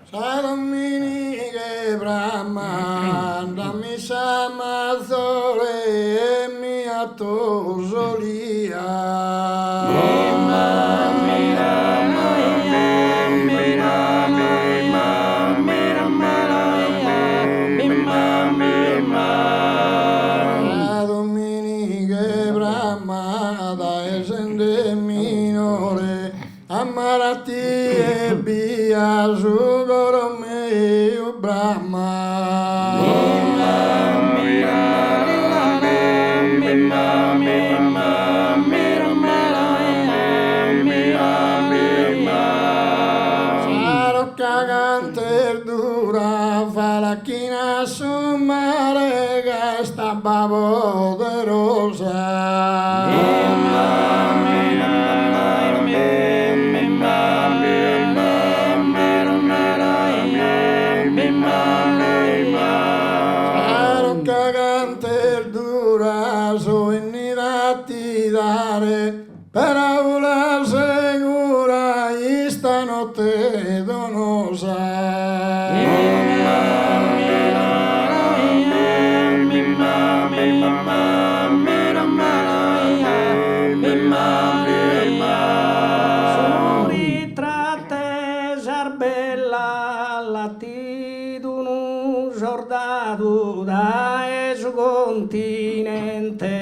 Saramini Brahman, Dami Samazore e mia tosolia. Dominighe Brahma da esende minore, Amarati e Bia Sugorome Brahma. Saro cagante dura, falachina su mare, gasta babo de rosa. Saro cagante dura, so innirati dare, per aula segura, stanotte donosa. Ritratte Sarbella latidunu giordatu da su continente.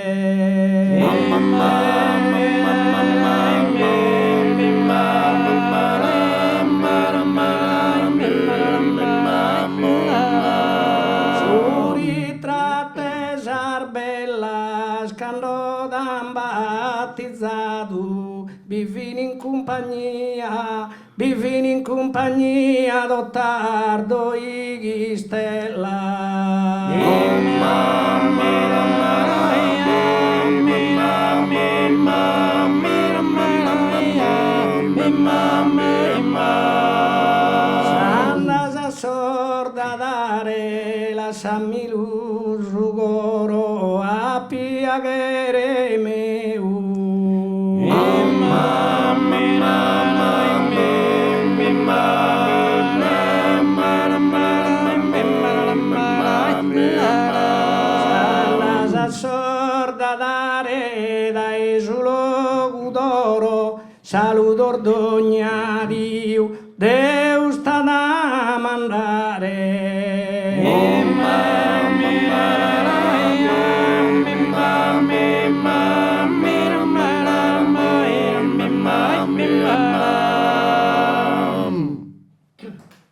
Su ritratte Sarbella scandò da battezzato, bivini in compagnia d'Ottardo i Stella. Sandas a sorda dare la Samilu Rugoro a piagere meu. Sandas a sorda dare dai sulo gudoro saludor dogna Dio Deus sta da mandare.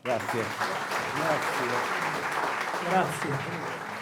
Grazie. Grazie.